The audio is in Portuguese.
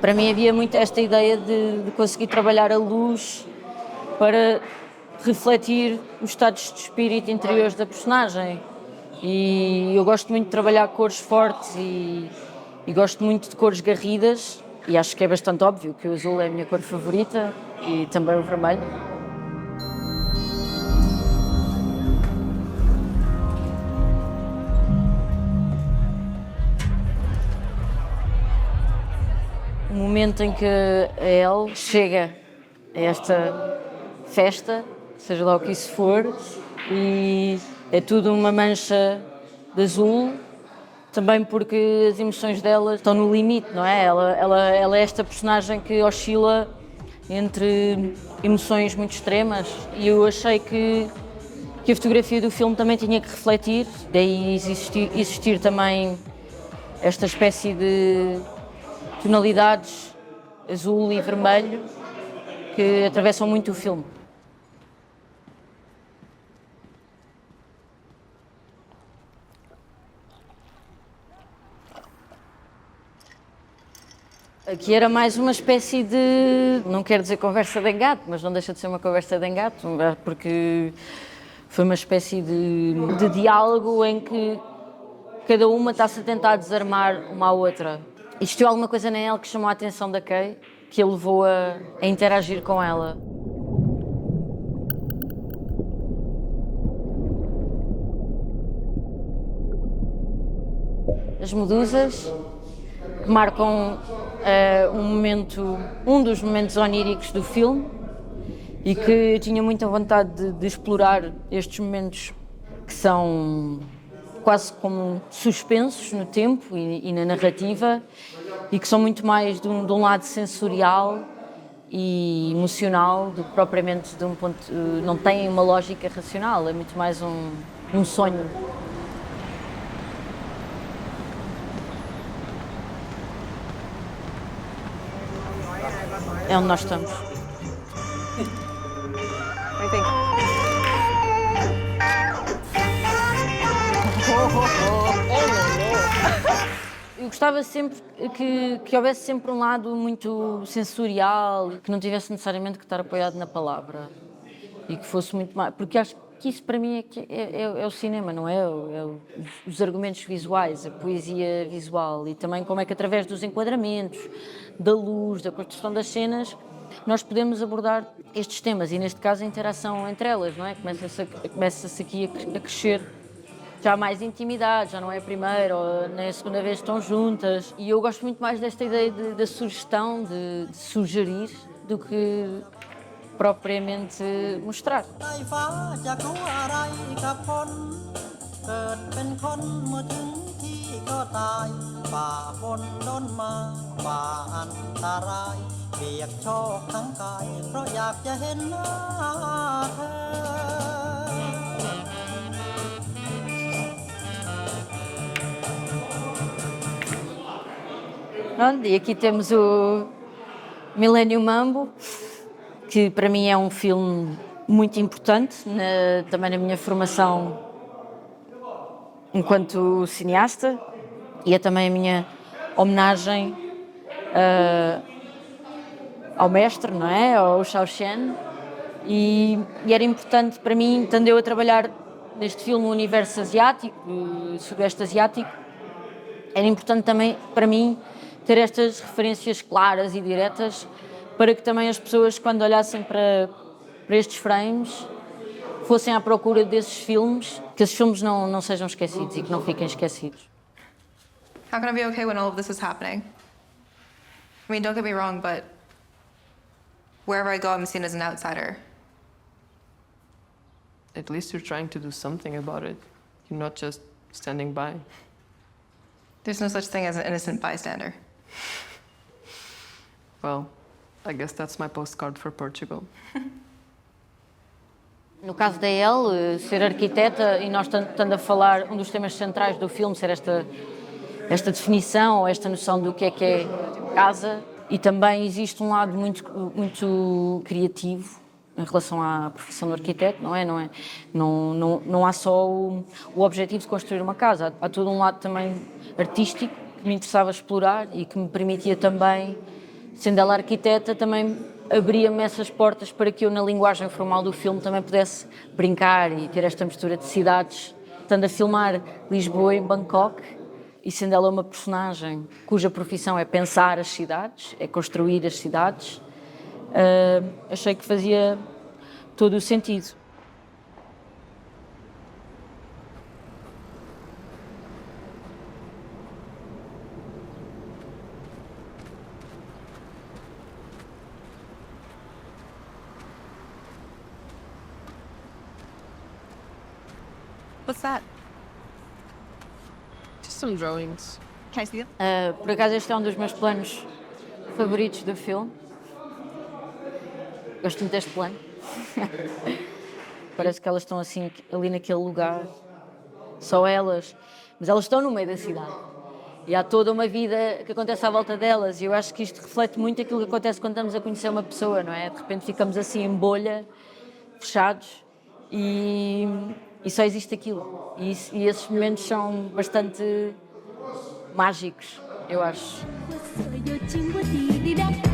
Para mim havia muito esta ideia de conseguir trabalhar a luz para refletir os estados de espírito interiores da personagem. E eu gosto muito de trabalhar cores fortes e gosto muito de cores garridas, e acho que é bastante óbvio que o azul é a minha cor favorita e também o vermelho. O momento em que a Elle chega a esta festa, seja lá o que isso for, e é tudo uma mancha de azul, também porque as emoções dela estão no limite, não é? Ela é esta personagem que oscila entre emoções muito extremas, e eu achei que a fotografia do filme também tinha que refletir, daí existir também esta espécie de tonalidades azul e vermelho que atravessam muito o filme. Aqui era mais uma espécie de, não quero dizer conversa de engato, mas não deixa de ser uma conversa de engato, porque foi uma espécie de diálogo em que cada uma está-se a tentar desarmar uma à outra. Existiu alguma coisa nela que chamou a atenção da Kay, que a levou a interagir com ela. As medusas marcam um dos momentos oníricos do filme, e que eu tinha muita vontade de explorar estes momentos que são quase como suspensos no tempo e na narrativa, e que são muito mais de um lado sensorial e emocional do que propriamente de um ponto. Não tem uma lógica racional, é muito mais um sonho. É onde nós estamos. Eu gostava sempre que houvesse sempre um lado muito sensorial, que não tivesse necessariamente que estar apoiado na palavra, e que fosse muito mais, porque acho que isso para mim é o cinema, não é? Os argumentos visuais, a poesia visual, e também como é que através dos enquadramentos, da luz, da construção das cenas, nós podemos abordar estes temas, e neste caso a interação entre elas, não é? Começa-se aqui a crescer já mais intimidade, já não é a primeira ou nem a segunda vez que estão juntas, e eu gosto muito mais desta ideia da sugestão, de sugerir, do que propriamente mostrar. Pronto, e aqui temos o Millennium Mambo, que para mim é um filme muito importante, também na minha formação enquanto cineasta, e é também a minha homenagem ao mestre, não é? Ao Xiao Xian, e era importante para mim, estando eu a trabalhar neste filme o universo asiático, sudeste asiático, era importante também para mim ter estas referências claras e diretas, para que também as pessoas, quando olhassem para estes frames, fossem à procura desses filmes, que esses filmes não sejam esquecidos e que não fiquem esquecidos. How can I be okay when all of this is happening? I mean, don't get me wrong, but wherever I go, I'm seen as an outsider. At least you're trying to do something about it. You're not just standing by. There's no such thing as an innocent bystander. Well, I guess that's my postcard for Portugal. No caso da Elle, ser arquiteta, e nós estando a falar, um dos temas centrais do filme ser esta definição, ou esta noção do que é casa, e também existe um lado muito criativo em relação à profissão do arquiteto, não é? Não há só o objetivo de construir uma casa, há todo um lado também artístico que me interessava explorar e que me permitia também sendo ela arquiteta, também abria-me essas portas para que eu, na linguagem formal do filme, também pudesse brincar e ter esta mistura de cidades, estando a filmar Lisboa e Bangkok, e sendo ela uma personagem cuja profissão é pensar as cidades, é construir as cidades, achei que fazia todo o sentido. What's that? Just some drawings. Can I see them? Por acaso este é um dos meus planos favoritos do filme. Gosto muito deste plano. Parece que elas estão assim ali naquele lugar, só elas, mas elas estão no meio da cidade. E há toda uma vida que acontece à volta delas, e eu acho que isto reflete muito aquilo que acontece quando estamos a conhecer uma pessoa, não é? De repente ficamos assim em bolha, fechados, e só existe aquilo. E esses momentos são bastante mágicos, eu acho. 我所有经过的力量。